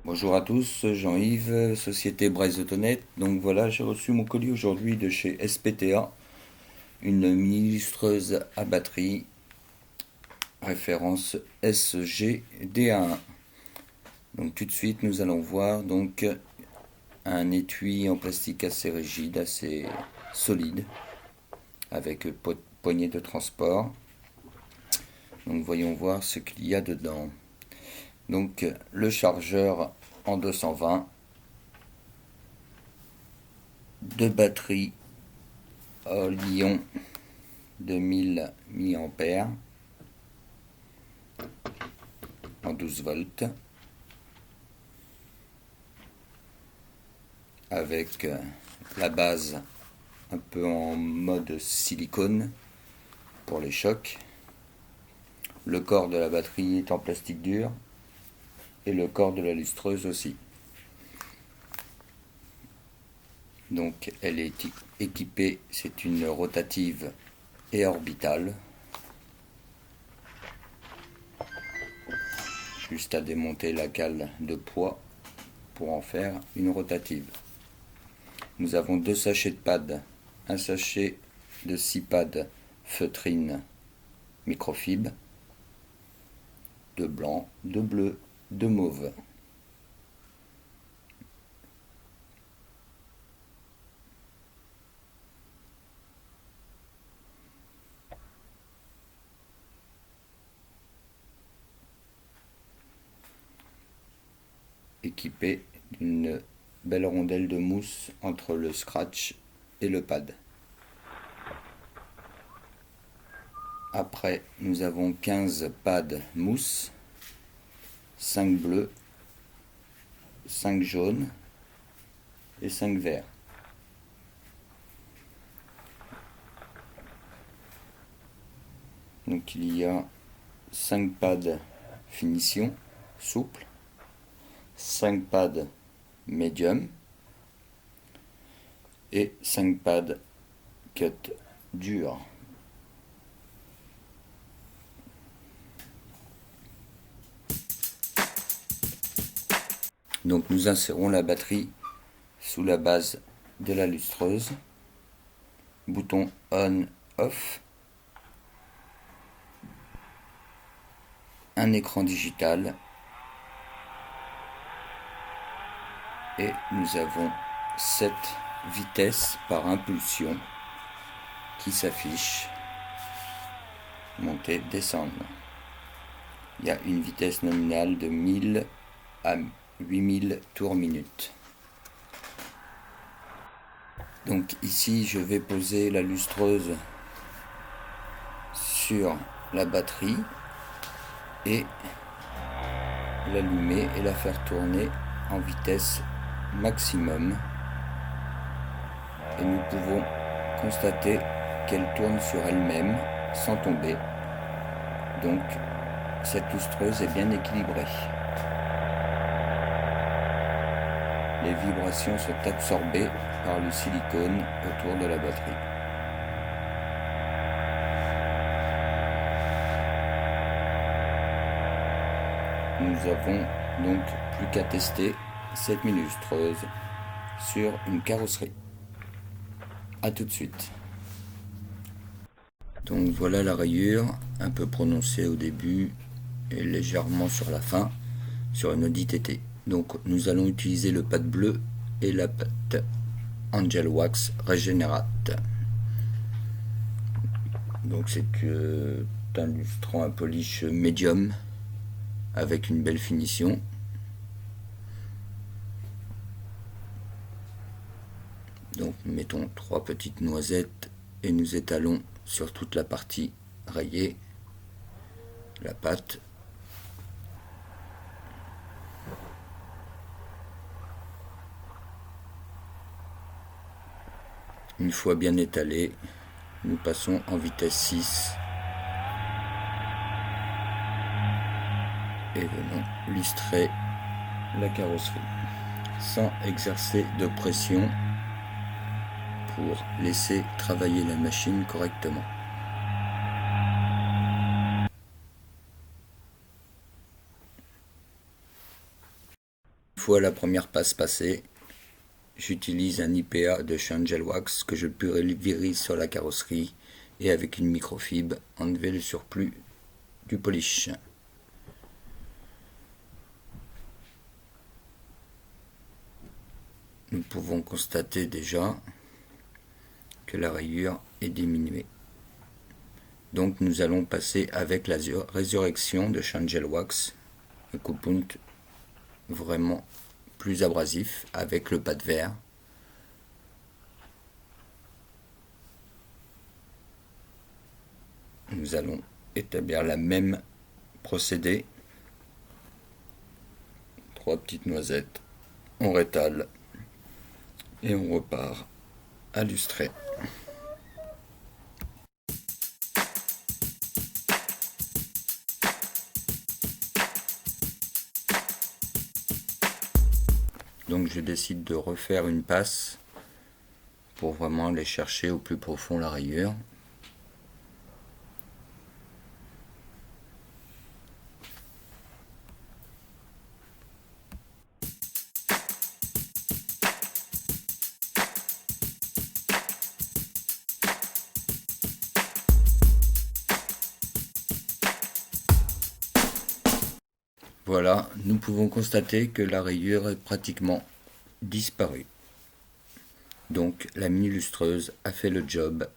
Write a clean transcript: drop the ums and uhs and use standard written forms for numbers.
Bonjour à tous, Jean-Yves, Société Braise Autonette. Donc voilà, j'ai reçu mon colis aujourd'hui de chez SPTA, une mini-lustreuse à batterie, référence SGDA1. Donc tout de suite, nous allons voir donc un étui en plastique assez rigide, assez solide, avec poignée de transport. Donc voyons voir ce qu'il y a dedans. Donc le chargeur en 220, deux batteries au Lyon de 1000 mAh en 12 volts avec la base un peu en mode silicone pour les chocs. Le corps de la batterie est en plastique dur et le corps de la lustreuse aussi. Donc elle est équipée, c'est une rotative et orbitale. Juste à démonter la cale de poids pour en faire une rotative. Nous avons deux sachets de pads, un sachet de 6 pads feutrine microfibre, de blanc, de bleu, de mauve. Équipé d'une belle rondelle de mousse entre le scratch et le pad. Après, nous avons 15 pads mousse, 5 bleus, 5 jaunes et 5 verts. Donc il y a 5 pads finition souple, 5 pads médium et 5 pads cut dur. Donc nous insérons la batterie sous la base de la lustreuse, bouton on/off, un écran digital et nous avons 7 vitesses par impulsion qui s'affichent, monter, descendre. Il y a une vitesse nominale de 1000 à 8000 tours minute. Donc ici je vais poser la lustreuse sur la batterie et l'allumer et la faire tourner en vitesse maximum, et nous pouvons constater qu'elle tourne sur elle-même sans tomber. Donc cette lustreuse est bien équilibrée. Les vibrations sont absorbées par le silicone autour de la batterie. Nous avons donc plus qu'à tester cette mini-lustreuse sur une carrosserie. A tout de suite. Donc voilà la rayure, un peu prononcée au début et légèrement sur la fin, sur une Audi TT. Donc nous allons utiliser le pad bleu et la pâte Angel Wax Régénérate. Donc c'est un lustrant à polish médium avec une belle finition. Donc nous mettons 3 petites noisettes et nous étalons sur toute la partie rayée la pâte. Une fois bien étalé, nous passons en vitesse 6 et venons lustrer la carrosserie sans exercer de pression pour laisser travailler la machine correctement. fois la première passe passée, j'utilise un IPA de chez Angel Wax que je pulvérise sur la carrosserie et avec une microfibre enlever le surplus du polish. Nous pouvons constater déjà que la rayure est diminuée. Donc nous allons passer avec la résurrection de chez Angel Wax, un coupe-punt vraiment plus abrasif avec le pad vert. Nous allons établir la même procédé. 3 petites noisettes, on rétale et on repart à lustrer. Donc je décide de refaire une passe pour vraiment aller chercher au plus profond la rayure. Voilà, nous pouvons constater que la rayure est pratiquement disparue. Donc la mini lustreuse a fait le job